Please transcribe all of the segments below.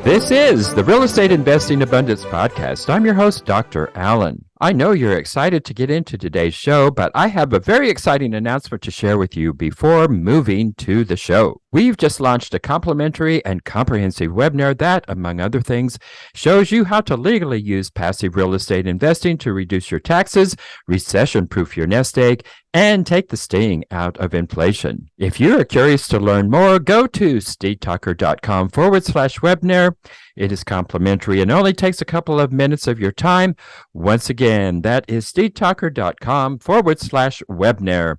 This is the Real Estate Investing Abundance Podcast. I'm your host, Dr. Allen. I know you're excited to get into today's show, but I have a very exciting announcement to share with you before moving to the show. We've just launched a complimentary and comprehensive webinar that, among other things, shows you how to legally use passive real estate investing to reduce your taxes, recession-proof your nest egg, and take the sting out of inflation. If you are curious to learn more, go to stevetalker.com/webinar. It is complimentary and only takes a couple of minutes of your time. Once again, that is stevetalker.com/webinar.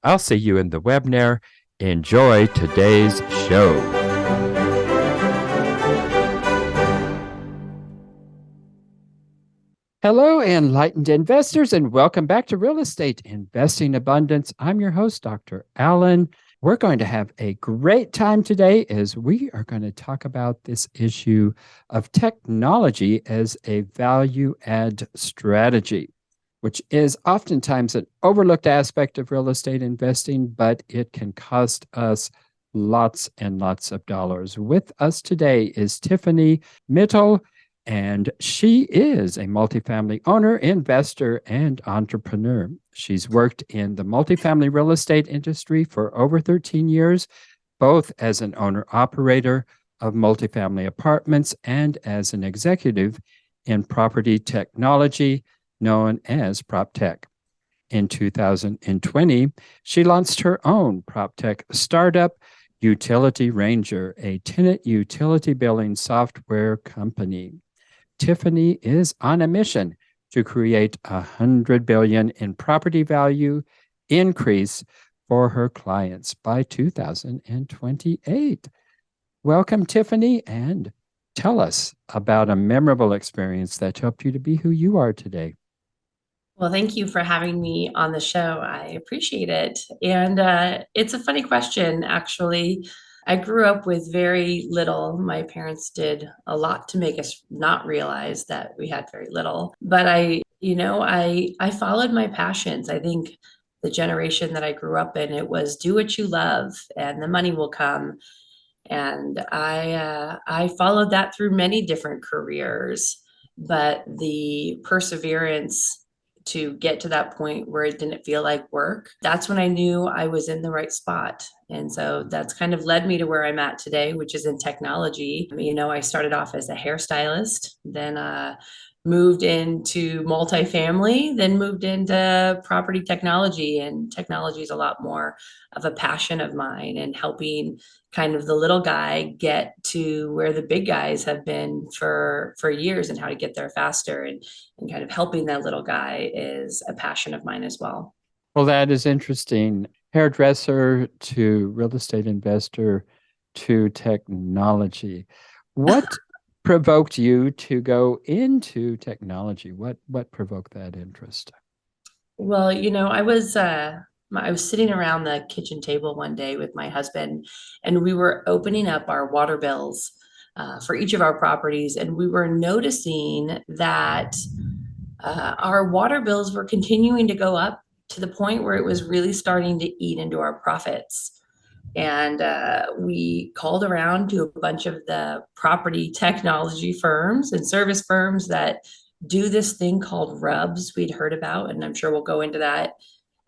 I'll see you in the webinar. Enjoy today's show. Hello, enlightened investors, and welcome back to Real Estate Investing Abundance. I'm your host, Dr. Allen. We're going to have a great time today as we are going to talk about this issue of technology as a value add strategy, which is oftentimes an overlooked aspect of real estate investing, but it can cost us lots and lots of dollars. With us today is Tiffany Mittal, and she is a multifamily owner, investor, and entrepreneur. She's worked in the multifamily real estate industry for over 13 years, both as an owner-operator of multifamily apartments and as an executive in property technology known as Proptech. In 2020, she launched her own Proptech startup, Utility Ranger, a tenant utility billing software company. Tiffany is on a mission to create $100 billion in property value increase for her clients by 2028. Welcome, Tiffany, and tell us about a memorable experience that helped you to be who you are today. Well, thank you for having me on the show. I appreciate it. And it's a funny question, actually. I grew up with very little. My parents did a lot to make us not realize that we had very little. But I followed my passions. I think the generation that I grew up in, it was do what you love and the money will come. And I followed that through many different careers, but the perseverance to get to that point where it didn't feel like work, that's when I knew I was in the right spot. And so that's kind of led me to where I'm at today, which is in technology. I started off as a hairstylist, then moved into multifamily, then moved into property technology. And technology is a lot more of a passion of mine, and helping kind of the little guy get to where the big guys have been for years, and how to get there faster, and kind of helping that little guy is a passion of mine as well. Well, that is interesting. Hairdresser to real estate investor to technology. What provoked you to go into technology? What provoked that interest? Well, I was sitting around the kitchen table one day with my husband, and we were opening up our water bills for each of our properties, and we were noticing that our water bills were continuing to go up to the point where it was really starting to eat into our profits. And we called around to a bunch of the property technology firms and service firms that do this thing called RUBS we'd heard about, and I'm sure we'll go into that.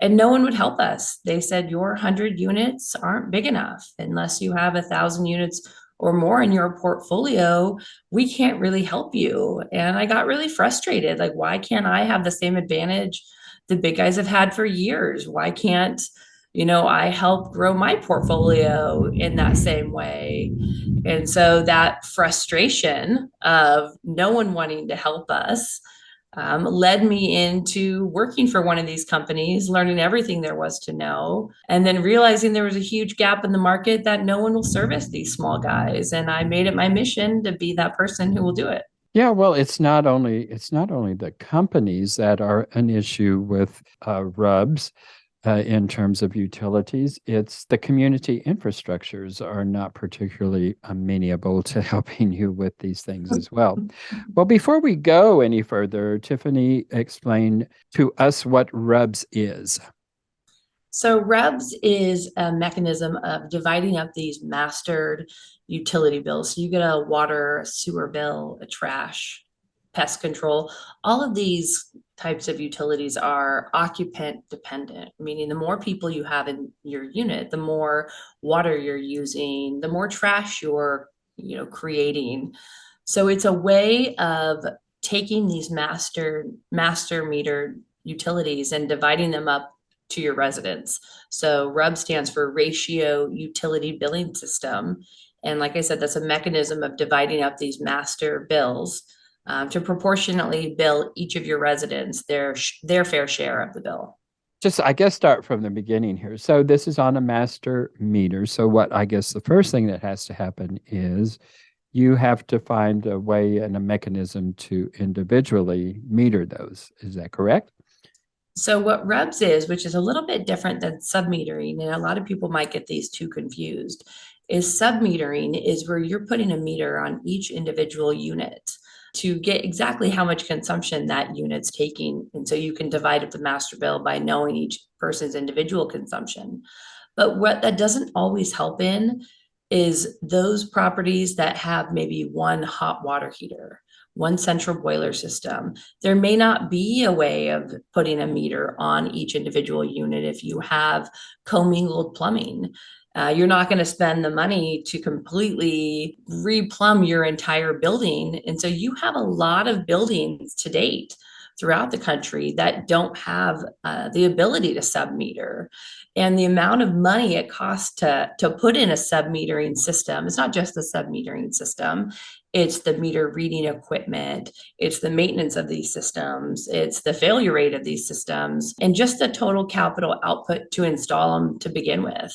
And no one would help us. They said, your 100 units aren't big enough. Unless you have 1,000 units or more in your portfolio, we can't really help you. And I got really frustrated. Like, why can't I have the same advantage the big guys have had for years? Why can't, I help grow my portfolio in that same way? And so that frustration of no one wanting to help us led me into working for one of these companies, learning everything there was to know, and then realizing there was a huge gap in the market that no one will service these small guys. And I made it my mission to be that person who will do it. Yeah, well, it's not only the companies that are an issue with RUBS in terms of utilities. It's the community infrastructures are not particularly amenable to helping you with these things as well. Well, before we go any further, Tiffany, explain to us what RUBS is. So REBS is a mechanism of dividing up these mastered utility bills. So you get a water, a sewer bill, a trash, pest control. All of these types of utilities are occupant dependent, meaning the more people you have in your unit, the more water you're using, the more trash you're, creating. So it's a way of taking these master meter utilities and dividing them up to your residents. So RUB stands for Ratio Utility Billing System. And like I said, that's a mechanism of dividing up these master bills to proportionately bill each of your residents their fair share of the bill. Just, I guess, start from the beginning here. So this is on a master meter. So what I guess the first thing that has to happen is you have to find a way and a mechanism to individually meter those. Is that correct? So what RUBS is, which is a little bit different than submetering, and a lot of people might get these two confused, is submetering is where you're putting a meter on each individual unit to get exactly how much consumption that unit's taking. And so you can divide up the master bill by knowing each person's individual consumption. But what that doesn't always help in is those properties that have maybe one hot water heater, one central boiler system. There may not be a way of putting a meter on each individual unit if you have commingled plumbing. You're not going to spend the money to completely replumb your entire building. And so you have a lot of buildings to date throughout the country that don't have the ability to submeter. And the amount of money it costs to put in a submetering system, it's not just the submetering system, it's the meter reading equipment, it's the maintenance of these systems, it's the failure rate of these systems, and just the total capital output to install them to begin with.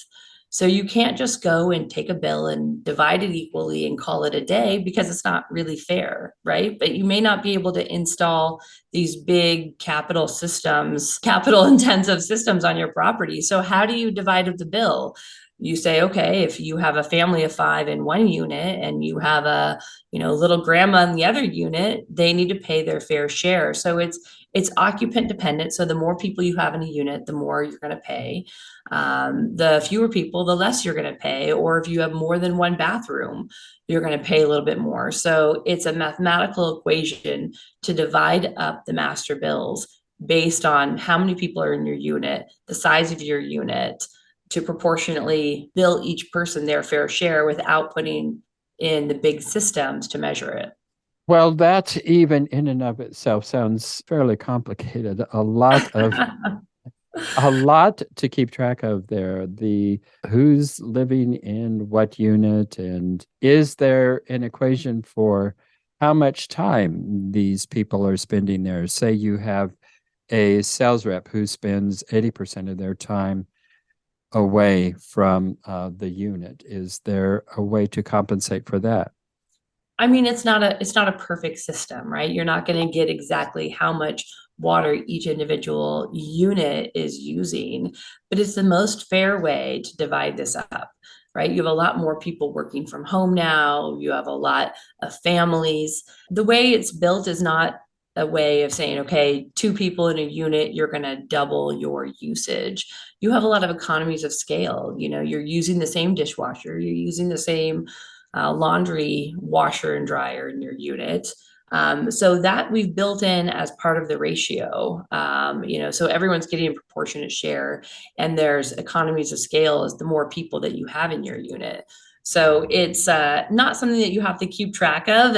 So you can't just go and take a bill and divide it equally and call it a day because it's not really fair, right? But you may not be able to install these big capital systems, capital intensive systems on your property. So how do you divide up the bill? You say, okay, if you have a family of 5 in one unit and you have a, little grandma in the other unit, they need to pay their fair share. So it's occupant dependent. So the more people you have in a unit, the more you're going to pay. The fewer people, the less you're going to pay. Or if you have more than one bathroom, you're going to pay a little bit more. So it's a mathematical equation to divide up the master bills based on how many people are in your unit, the size of your unit, to proportionately bill each person their fair share without putting in the big systems to measure it. Well, that even in and of itself sounds fairly complicated. A lot to keep track of there. The who's living in what unit, and is there an equation for how much time these people are spending there? Say you have a sales rep who spends 80% of their time away from the unit. Is there a way to compensate for that? I mean, it's not a perfect system, right? You're not going to get exactly how much water each individual unit is using, but it's the most fair way to divide this up, right? You have a lot more people working from home now. You have a lot of families. The way it's built is not a way of saying, okay, 2 people in a unit, you're going to double your usage. You have a lot of economies of scale. You're using the same dishwasher, you're using the same laundry washer and dryer in your unit. So that we've built in as part of the ratio, so everyone's getting a proportionate share, and there's economies of scale as the more people that you have in your unit. So it's not something that you have to keep track of.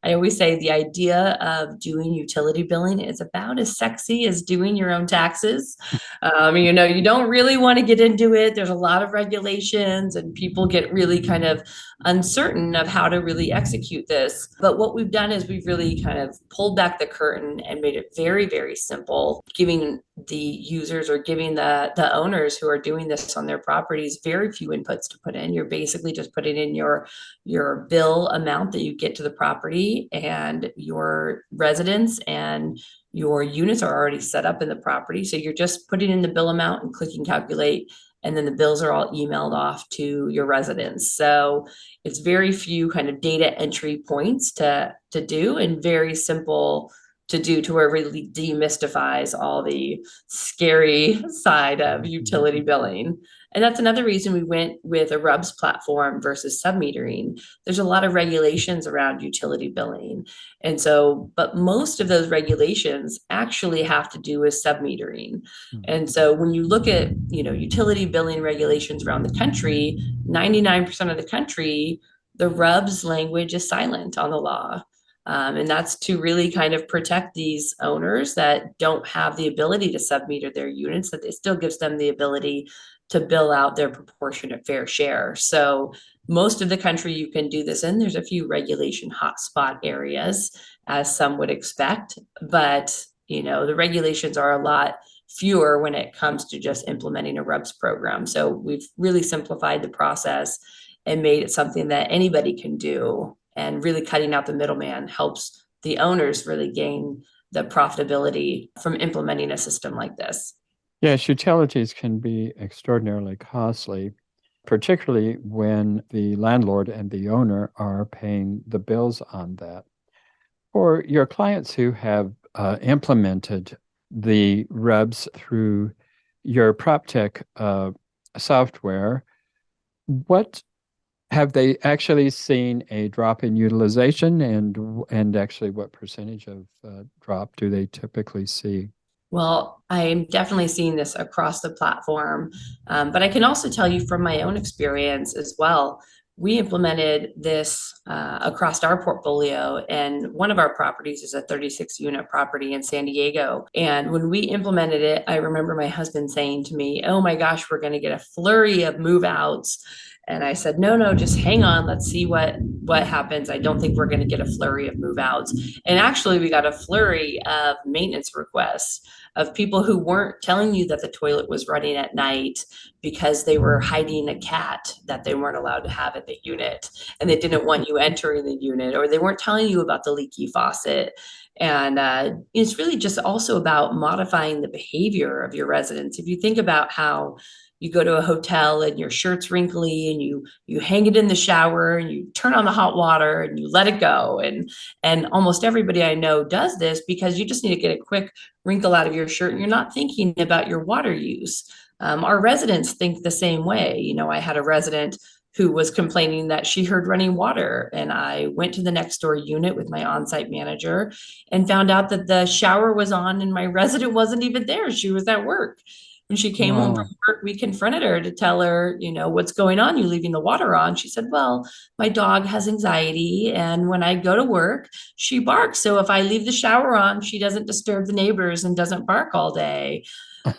I always say the idea of doing utility billing is about as sexy as doing your own taxes. You don't really want to get into it. There's a lot of regulations, and people get really kind of uncertain of how to really execute this. But what we've done is we've really kind of pulled back the curtain and made it very, very simple, giving the users or giving the owners who are doing this on their properties very few inputs to put in. You're basically just putting in your bill amount that you get to the property, and your residents and your units are already set up in the property. So you're just putting in the bill amount and clicking calculate, and then the bills are all emailed off to your residents. So it's very few kind of data entry points to do, and very simple to do to where it really demystifies all the scary side of utility billing. And that's another reason we went with a RUBS platform versus submetering. There's a lot of regulations around utility billing. And so, but most of those regulations actually have to do with submetering. And so when you look at, utility billing regulations around the country, 99% of the country, the RUBS language is silent on the law. And that's to really kind of protect these owners that don't have the ability to submeter their units, that it still gives them the ability to bill out their proportionate fair share. So most of the country you can do this in. There's a few regulation hotspot areas, as some would expect, but the regulations are a lot fewer when it comes to just implementing a RUBS program. So we've really simplified the process and made it something that anybody can do, and really cutting out the middleman helps the owners really gain the profitability from implementing a system like this. Yes, utilities can be extraordinarily costly, particularly when the landlord and the owner are paying the bills on that. For your clients who have implemented the RUBS through your Proptech software, what have they actually seen a drop in utilization, and actually what percentage of drop do they typically see? Well, I'm definitely seeing this across the platform, but I can also tell you from my own experience as well. We implemented this across our portfolio, and one of our properties is a 36-unit property in San Diego. And when we implemented it, I remember my husband saying to me, "Oh my gosh, we're going to get a flurry of move-outs." And I said, no, just hang on. Let's see what happens. I don't think we're going to get a flurry of move outs. And actually, we got a flurry of maintenance requests of people who weren't telling you that the toilet was running at night because they were hiding a cat that they weren't allowed to have in the unit, and they didn't want you entering the unit, or they weren't telling you about the leaky faucet. And it's really just also about modifying the behavior of your residents. If you think about how you go to a hotel and your shirt's wrinkly and you hang it in the shower and you turn on the hot water and you let it go, and almost everybody I know does this because you just need to get a quick wrinkle out of your shirt and you're not thinking about your water use. Our residents think the same way. I had a resident who was complaining that she heard running water, and I went to the next door unit with my on-site manager and found out that the shower was on and my resident wasn't even there. She was at work. When she came home from Wow. work, we confronted her to tell her, what's going on? You leaving the water on? She said, well, my dog has anxiety, and when I go to work, she barks. So if I leave the shower on, she doesn't disturb the neighbors and doesn't bark all day.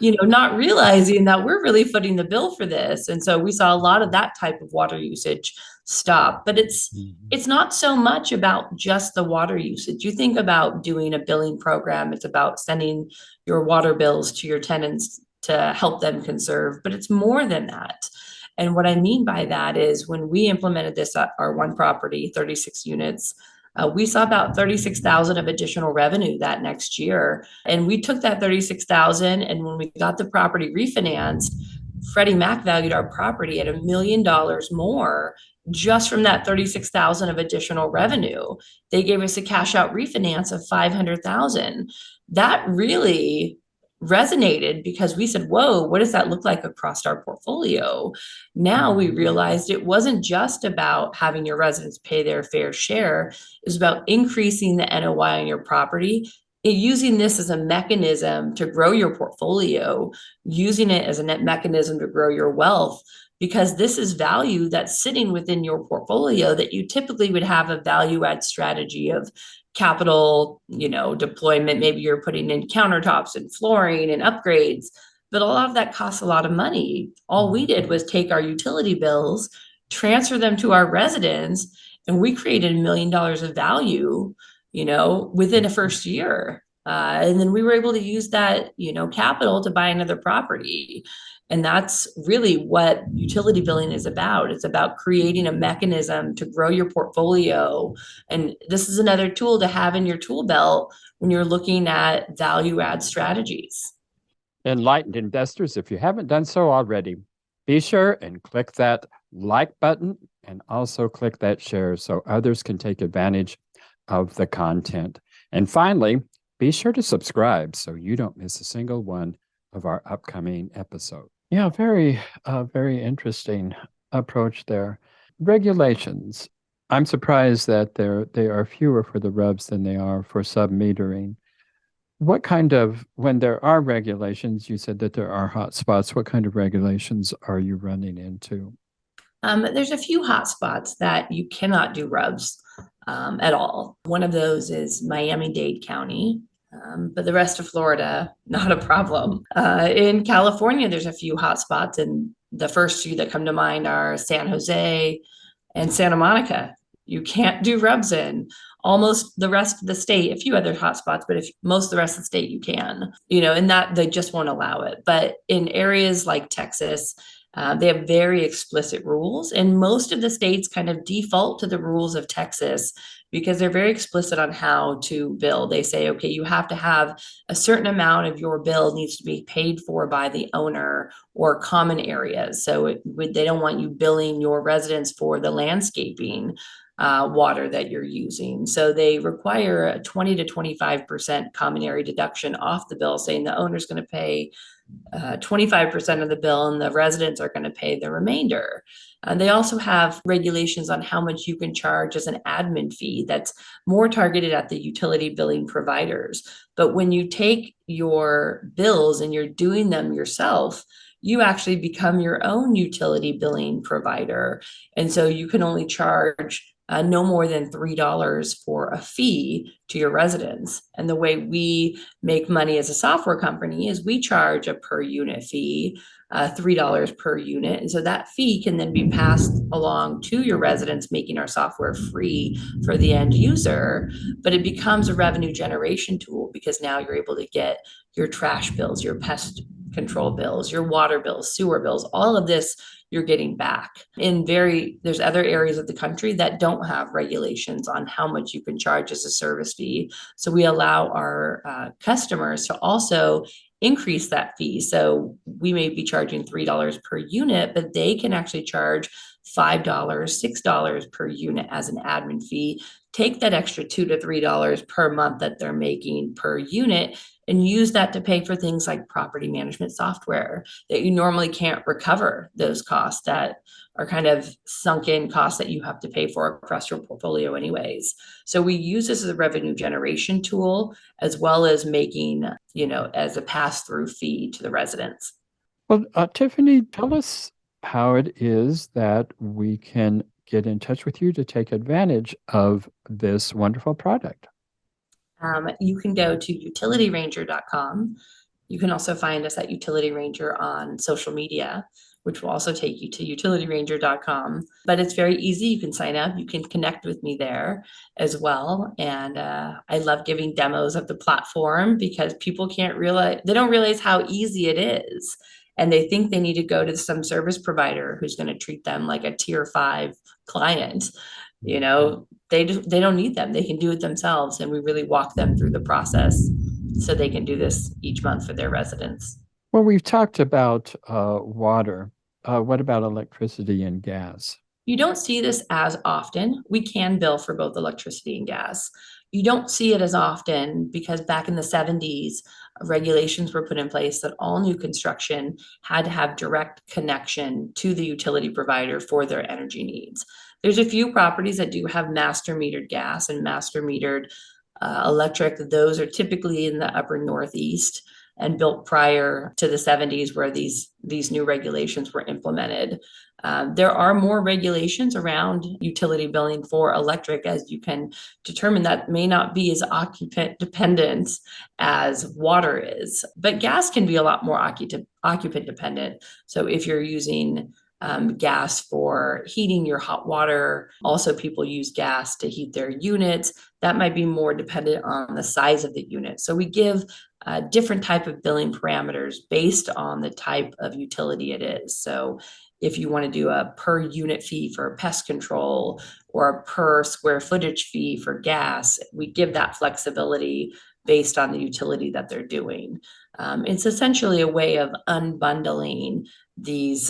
Not realizing that we're really footing the bill for this. And so we saw a lot of that type of water usage stop. But it's not so much about just the water usage. You think about doing a billing program, it's about sending your water bills to your tenants to help them conserve, but it's more than that. And what I mean by that is when we implemented this at our one property, 36 units, we saw about 36,000 of additional revenue that next year. And we took that 36,000, and when we got the property refinanced, Freddie Mac valued our property at $1 million more just from that 36,000 of additional revenue. They gave us a cash out refinance of 500,000. That really resonated because we said, whoa, what does that look like across our portfolio? Now we realized it wasn't just about having your residents pay their fair share. It was about increasing the NOI on your property, using this as a mechanism to grow your portfolio, using it as a net mechanism to grow your wealth, because this is value that's sitting within your portfolio that you typically would have a value add strategy of capital, deployment. Maybe you're putting in countertops and flooring and upgrades, but a lot of that costs a lot of money. All we did was take our utility bills, transfer them to our residents, and we created $1 million of value, within a first year. And then we were able to use that, capital to buy another property. And that's really what utility billing is about. It's about creating a mechanism to grow your portfolio. And this is another tool to have in your tool belt when you're looking at value add strategies. Enlightened investors, if you haven't done so already, be sure and click that like button and also click that share so others can take advantage of the content. And finally, Be sure to subscribe so you don't miss a single one of our upcoming episodes. Yeah, very interesting approach there. Regulations. I'm surprised that they are fewer for the RUBS than they are for sub-metering. When there are regulations, you said that there are hot spots. What kind of regulations are you running into? There's a few hot spots that you cannot do rubs at all. One of those is Miami-Dade County, but the rest of Florida, not a problem. In California, there's a few hot spots, and the first few that come to mind are San Jose and Santa Monica. You can't do rubs in. Almost the rest of the state, a few other hot spots, but if most of the rest of the state you can, and that they just won't allow it. But in areas like Texas, they have very explicit rules, and most of the states kind of default to the rules of Texas because they're very explicit on how to bill. They say, okay, you have to have a certain amount of your bill needs to be paid for by the owner or common areas. So they don't want you billing your residents for the landscaping water that you're using. So they require a 20 to 25% common area deduction off the bill, saying the owner's going to pay 25% of the bill and the residents are going to pay the remainder. They also have regulations on how much you can charge as an admin fee that's more targeted at the utility billing providers. But when you take your bills and you're doing them yourself, you actually become your own utility billing provider. And so you can only charge no more than $3 for a fee to your residents. And the way we make money as a software company is we charge a per unit fee, $3 per unit. And so that fee can then be passed along to your residents, making our software free for the end user. But it becomes a revenue generation tool because now you're able to get your trash bills, your pest control bills, your water bills, sewer bills, all of this you're getting back. There's other areas of the country that don't have regulations on how much you can charge as a service fee. So we allow our customers to also increase that fee. So we may be charging $3 per unit, but they can actually charge $5, $6 per unit as an admin fee. Take that extra $2 to $3 per month that they're making per unit and use that to pay for things like property management software that you normally can't recover those costs that are kind of sunken costs that you have to pay for across your portfolio anyways. So we use this as a revenue generation tool, as well as making, as a pass-through fee to the residents. Well, Tiffany, tell us how it is that we can get in touch with you to take advantage of this wonderful product. You can go to utilityranger.com. You can also find us at Utility Ranger on social media, which will also take you to utilityranger.com. But it's very easy. You can sign up. You can connect with me there as well. And I love giving demos of the platform because people they don't realize how easy it is. And they think they need to go to some service provider who's going to treat them like a tier 5 client. They don't need them. They can do it themselves. And we really walk them through the process so they can do this each month for their residents. Well, we've talked about water. What about electricity and gas? You don't see this as often. We can bill for both electricity and gas. You don't see it as often because back in the 70s, regulations were put in place that all new construction had to have direct connection to the utility provider for their energy needs. There's a few properties that do have master metered gas and master metered electric. Those are typically in the upper Northeast and built prior to the 70s where these new regulations were implemented. There are more regulations around utility billing for electric, as you can determine that may not be as occupant dependent as water is, but gas can be a lot more occupant dependent. So if you're using gas for heating your hot water, also people use gas to heat their units, that might be more dependent on the size of the unit. So we give different type of billing parameters based on the type of utility it is. So if you want to do a per unit fee for pest control or a per square footage fee for gas, we give that flexibility based on the utility that they're doing. It's essentially a way of unbundling these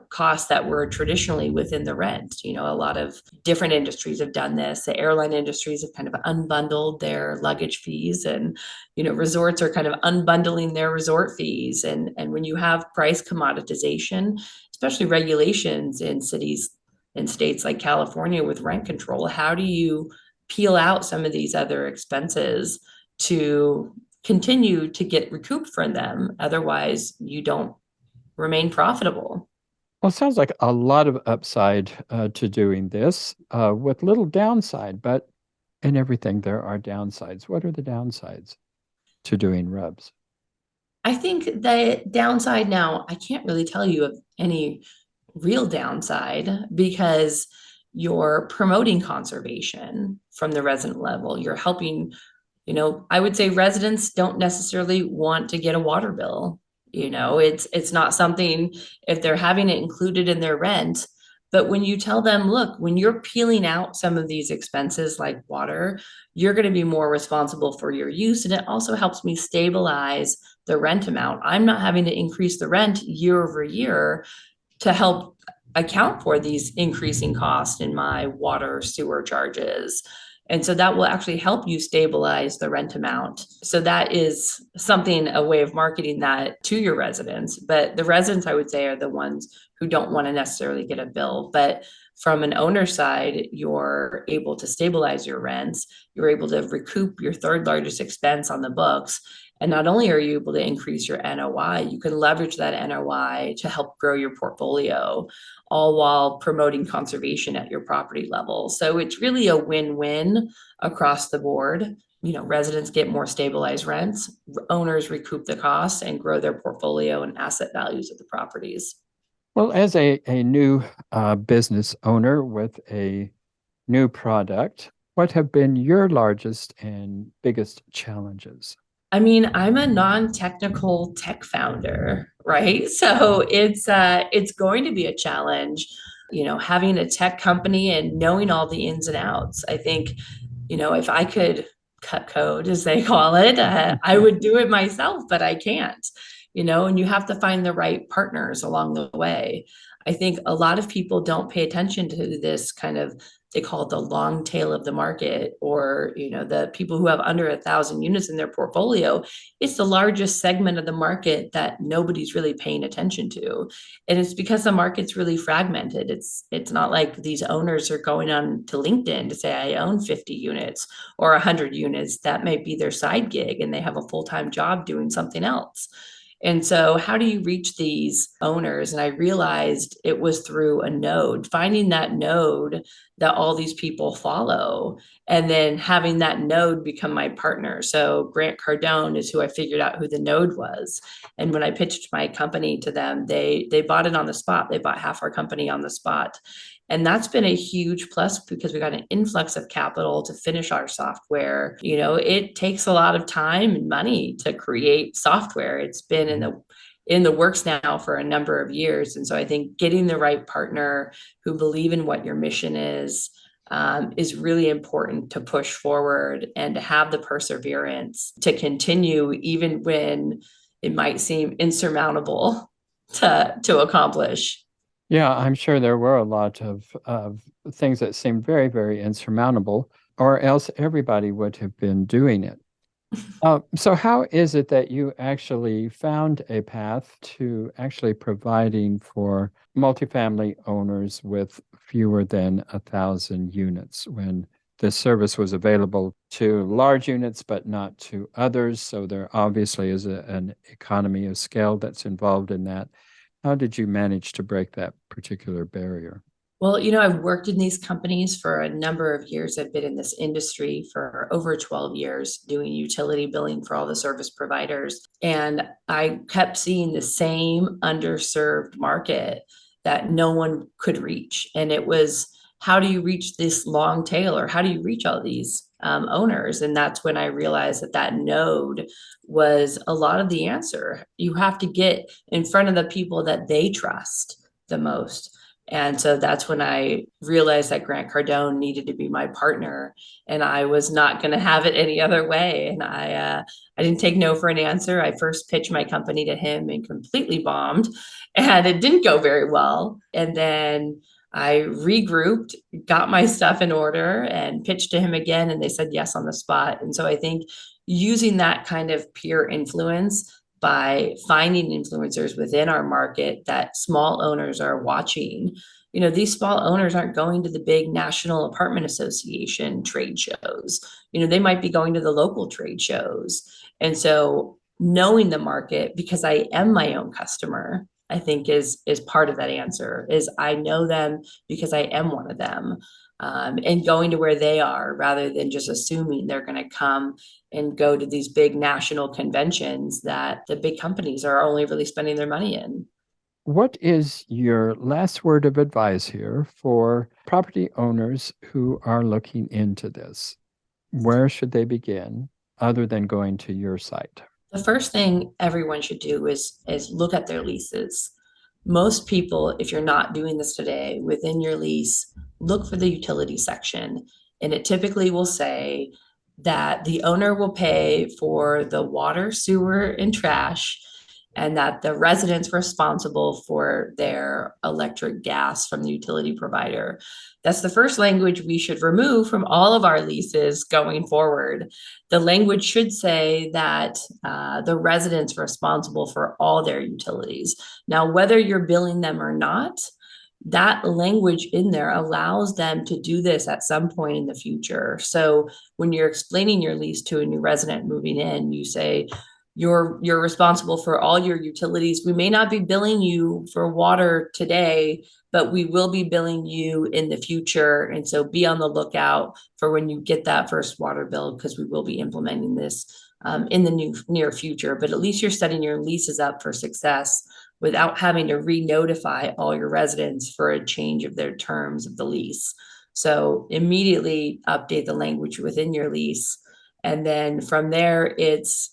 costs that were traditionally within the rent. You know, a lot of different industries have done this. The airline industries have kind of unbundled their luggage fees, and resorts are kind of unbundling their resort fees. And when you have price commoditization, especially regulations in cities and states like California with rent control, how do you peel out some of these other expenses to continue to get recouped from them? Otherwise, you don't remain profitable. Well, it sounds like a lot of upside to doing this with little downside, but in everything there are downsides. What are the downsides to doing rubs? I think the downside now, I can't really tell you of any real downside because you're promoting conservation from the resident level. You're helping, I would say residents don't necessarily want to get a water bill. It's not something if they're having it included in their rent. But when you tell them, look, when you're peeling out some of these expenses like water, you're going to be more responsible for your use. And it also helps me stabilize the rent amount. I'm not having to increase the rent year over year to help account for these increasing costs in my water sewer charges. And so that will actually help you stabilize the rent amount. So that is something, a way of marketing that to your residents. But the residents, I would say, are the ones who don't want to necessarily get a bill. But from an owner side, you're able to stabilize your rents. You're able to recoup your third largest expense on the books. And not only are you able to increase your NOI, you can leverage that NOI to help grow your portfolio, all while promoting conservation at your property level. So it's really a win-win across the board. Residents get more stabilized rents, owners recoup the costs and grow their portfolio and asset values of the properties. Well, as a new business owner with a new product, what have been your largest and biggest challenges? I mean, I'm a non-technical tech founder, right? So it's going to be a challenge, having a tech company and knowing all the ins and outs. I think, if I could cut code, as they call it, I would do it myself, but I can't, and you have to find the right partners along the way. I think a lot of people don't pay attention to this kind of, they call it the long tail of the market, or the people who have under 1,000 units in their portfolio. It's the largest segment of the market that nobody's really paying attention to, and it's because the market's really fragmented. It's not like these owners are going on to LinkedIn to say I own 50 units or 100 units. That might be their side gig and they have a full-time job doing something else. And so how do you reach these owners? And I realized it was through a node, finding that node that all these people follow, and then having that node become my partner. So Grant Cardone is who I figured out who the node was. And when I pitched my company to them, they bought it on the spot. They bought half our company on the spot. And that's been a huge plus because we got an influx of capital to finish our software. It takes a lot of time and money to create software. It's been in the works now for a number of years. And so I think getting the right partner who believe in what your mission is really important to push forward and to have the perseverance to continue even when it might seem insurmountable to accomplish. Yeah, I'm sure there were a lot of things that seemed very, very insurmountable, or else everybody would have been doing it. So how is it that you actually found a path to actually providing for multifamily owners with fewer than 1,000 units when the service was available to large units, but not to others? So there obviously is an economy of scale that's involved in that. How did you manage to break that particular barrier? Well, I've worked in these companies for a number of years. I've been in this industry for over 12 years doing utility billing for all the service providers. And I kept seeing the same underserved market that no one could reach. And it was, how do you reach this long tail, or how do you reach all these owners? And that's when I realized that node was a lot of the answer. You have to get in front of the people that they trust the most. And so that's when I realized that Grant Cardone needed to be my partner, and I was not going to have it any other way. And I didn't take no for an answer. I first pitched my company to him and completely bombed, and it didn't go very well. And then I regrouped, got my stuff in order, and pitched to him again, and they said yes on the spot. And so I think using that kind of peer influence by finding influencers within our market that small owners are watching. These small owners aren't going to the big national apartment association trade shows. They might be going to the local trade shows. And so knowing the market, because I am my own customer, I think is part of that answer. Is I know them because I am one of them. And going to where they are rather than just assuming they're going to come and go to these big national conventions that the big companies are only really spending their money in. What is your last word of advice here for property owners who are looking into this? Where should they begin other than going to your site? The first thing everyone should do is look at their leases. Most people, if you're not doing this today, within your lease, look for the utility section. And it typically will say that the owner will pay for the water, sewer, and trash, and that the resident's responsible for their electric, gas from the utility provider. That's the first language we should remove from all of our leases going forward. The language should say that the resident's responsible for all their utilities. Now, whether you're billing them or not, that language in there allows them to do this at some point in the future. So when you're explaining your lease to a new resident moving in, you say, you're responsible for all your utilities. We may not be billing you for water today, but we will be billing you in the future. And so be on the lookout for when you get that first water bill, because we will be implementing this in the near future. But at least you're setting your leases up for success without having to re-notify all your residents for a change of their terms of the lease. So immediately update the language within your lease. And then from there, it's,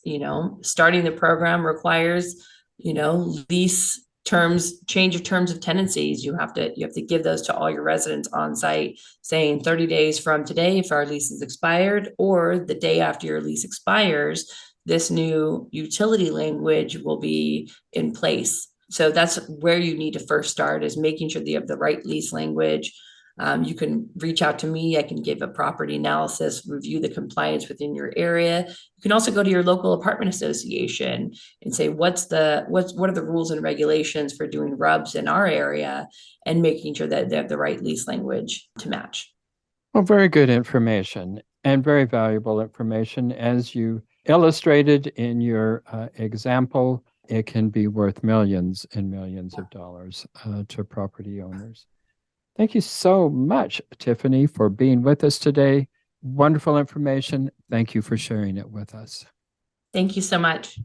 starting the program requires, lease terms, change of terms of tenancies. You have to give those to all your residents on site, saying 30 days from today, if our lease is expired, or the day after your lease expires, this new utility language will be in place. So that's where you need to first start, is making sure that you have the right lease language. You can reach out to me. I can give a property analysis, review the compliance within your area. You can also go to your local apartment association and say, what are the rules and regulations for doing RUBS in our area, and making sure that they have the right lease language to match. Well, very good information and very valuable information. As you illustrated in your example, it can be worth millions and millions of dollars to property owners. Thank you so much, Tiffany, for being with us today. Wonderful information. Thank you for sharing it with us. Thank you so much.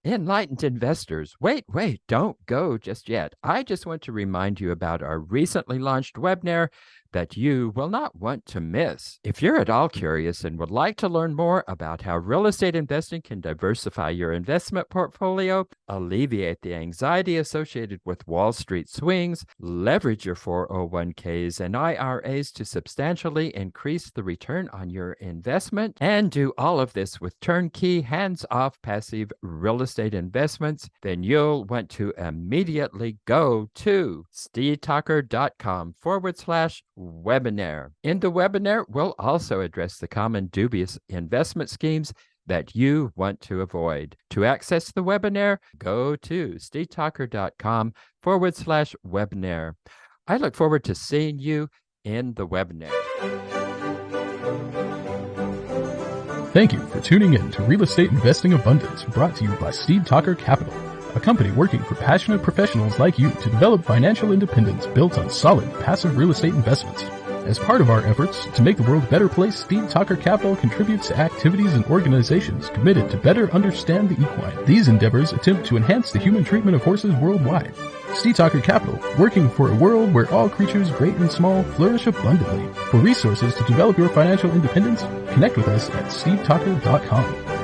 Enlightened investors, wait, don't go just yet. I just want to remind you about our recently launched webinar that you will not want to miss. If you're at all curious and would like to learn more about how real estate investing can diversify your investment portfolio, alleviate the anxiety associated with Wall Street swings, leverage your 401ks and IRAs to substantially increase the return on your investment, and do all of this with turnkey, hands-off, passive real estate investments, then you'll want to immediately go to steedtalker.com/webinar. In the webinar, we'll also address the common dubious investment schemes that you want to avoid. To access the webinar, go to steedtalker.com/webinar. I look forward to seeing you in the webinar. Thank you for tuning in to Real Estate Investing Abundance, brought to you by Steve Talker Capital, a company working for passionate professionals like you to develop financial independence built on solid, passive real estate investments. As part of our efforts to make the world a better place, Steve Talker Capital contributes to activities and organizations committed to better understand the equine. These endeavors attempt to enhance the human treatment of horses worldwide. Steve Talker Capital, working for a world where all creatures, great and small, flourish abundantly. For resources to develop your financial independence, connect with us at stevetalker.com.